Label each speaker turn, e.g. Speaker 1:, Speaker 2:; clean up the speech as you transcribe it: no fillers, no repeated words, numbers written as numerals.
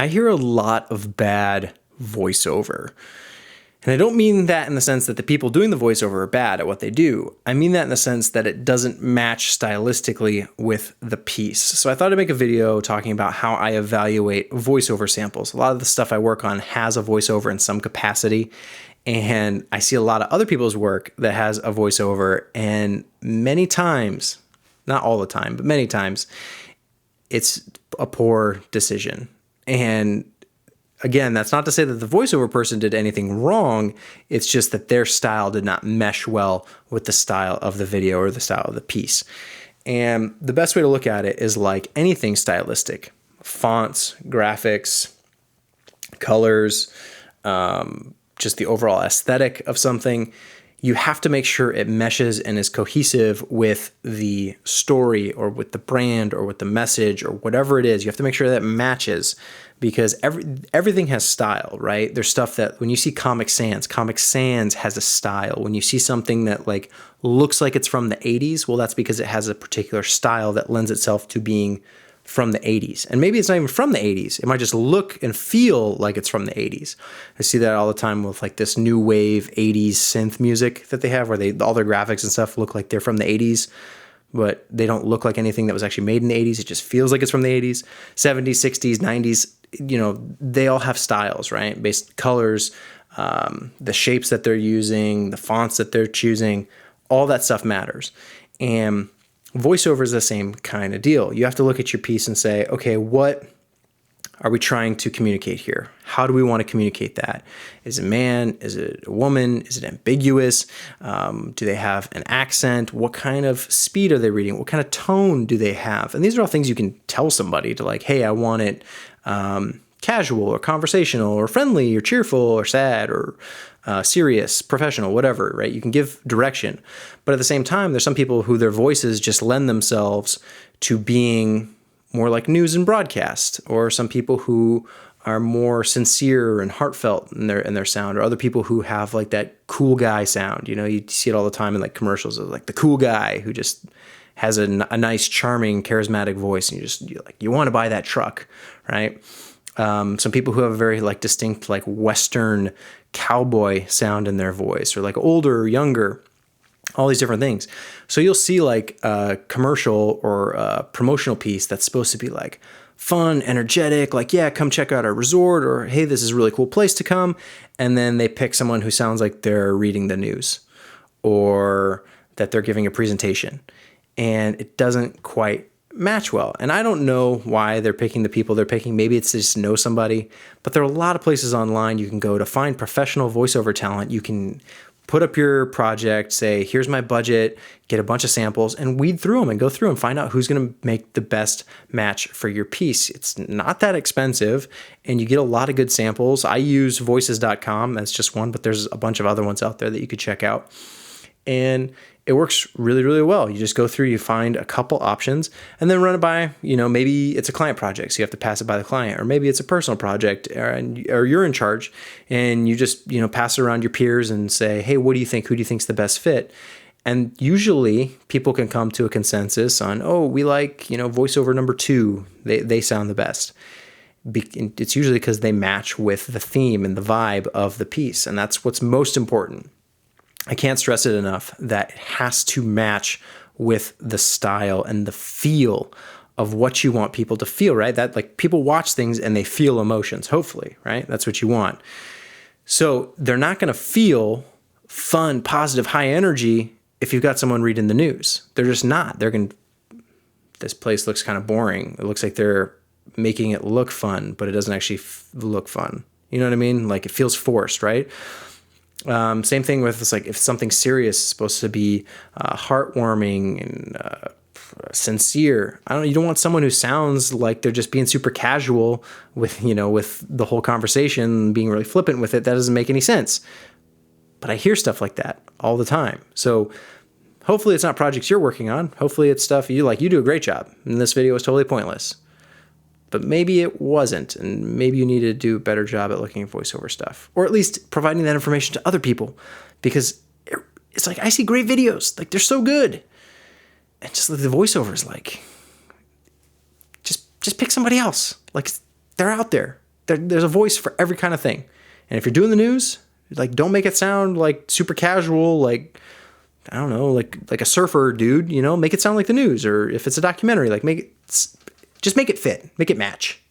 Speaker 1: I hear a lot of bad voiceover. And I don't mean that in the sense that the people doing the voiceover are bad at what they do. I mean that in the sense that it doesn't match stylistically with the piece. So I thought I'd make a video talking about how I evaluate voiceover samples. A lot of the stuff I work on has a voiceover in some capacity. And I see a lot of other people's work that has a voiceover. And many times, not all the time, but many times, it's a poor decision. And again, that's not to say that the voiceover person did anything wrong. It's just that their style did not mesh well with the style of the video or the style of the piece. And the best way to look at it is like anything stylistic: fonts, graphics, colors, just the overall aesthetic of something. You have to make sure it meshes and is cohesive with the story or with the brand or with the message or whatever it is. You have to make sure that it matches, because everything has style, right? There's stuff that when you see Comic Sans has a style. When you see something that like looks like it's from the 80s, well, that's because it has a particular style that lends itself to being from the 80s. And maybe it's not even from the 80s. It might just look and feel like it's from the 80s. I see that all the time with like this new wave 80s synth music that they have, where all their graphics and stuff look like they're from the 80s, but they don't look like anything that was actually made in the 80s. It just feels like it's from the 80s, 70s, 60s, 90s. You know, they all have styles, right? Based colors, the shapes that they're using, the fonts that they're choosing, all that stuff matters. And voiceover is the same kind of deal. You have to look at your piece and say, okay, what are we trying to communicate here? How do we want to communicate that? Is it a man? Is it a woman? Is it ambiguous? Do they have an accent? What kind of speed are they reading? What kind of tone do they have? And these are all things you can tell somebody to, like, hey, I want it casual or conversational or friendly or cheerful or sad or serious, professional, whatever, right? You can give direction. But at the same time, there's some people who their voices just lend themselves to being more like news and broadcast, or some people who are more sincere and heartfelt in their sound, or other people who have like that cool guy sound. You know, you see it all the time in like commercials of like the cool guy who just has a nice, charming, charismatic voice, and you want to buy that truck, right? Some people who have a very like distinct like Western cowboy sound in their voice, or like older or younger, all these different things. So you'll see like a commercial or a promotional piece that's supposed to be like fun, energetic, like, yeah, come check out our resort, or hey, this is a really cool place to come. And then they pick someone who sounds like they're reading the news or that they're giving a presentation, and it doesn't quite match well. And I don't know why they're picking the people they're picking. Maybe it's just know somebody, but there are a lot of places online you can go to find professional voiceover talent. You can put up your project, say, here's my budget, get a bunch of samples, and weed through them and go through and find out who's going to make the best match for your piece. It's not that expensive, and you get a lot of good samples. I use voices.com. That's just one, but there's a bunch of other ones out there that you could check out. And it works really, really well. You just go through, you find a couple options, and then run it by, maybe it's a client project, so you have to pass it by the client, or maybe it's a personal project, or you're in charge, and you just, pass it around your peers and say, hey, what do you think? Who do you think's the best fit? And usually people can come to a consensus on, oh, we like, voiceover number 2. They sound the best. It's usually because they match with the theme and the vibe of the piece, and that's what's most important. I can't stress it enough that it has to match with the style and the feel of what you want people to feel, right? That like people watch things and they feel emotions, hopefully, right? That's what you want. So they're not going to feel fun, positive, high energy if you've got someone reading the news. They're just not. This place looks kind of boring. It looks like they're making it look fun, but it doesn't actually look fun. You know what I mean? Like it feels forced, right? Same thing with this, like if something serious is supposed to be heartwarming and sincere. You don't want someone who sounds like they're just being super casual with the whole conversation, being really flippant with it. That doesn't make any sense. But I hear stuff like that all the time. So hopefully it's not projects you're working on. Hopefully it's stuff you like. You do a great job, and this video is totally pointless. But maybe it wasn't, and maybe you need to do a better job at looking at voiceover stuff, or at least providing that information to other people, because it's like I see great videos, like they're so good, and just like the voiceover is like, just pick somebody else. Like they're out there. there's a voice for every kind of thing. And if you're doing the news, like, don't make it sound like super casual, like, I don't know, like a surfer dude, you know, make it sound like the news. Or if it's a documentary, like just make it fit, make it match.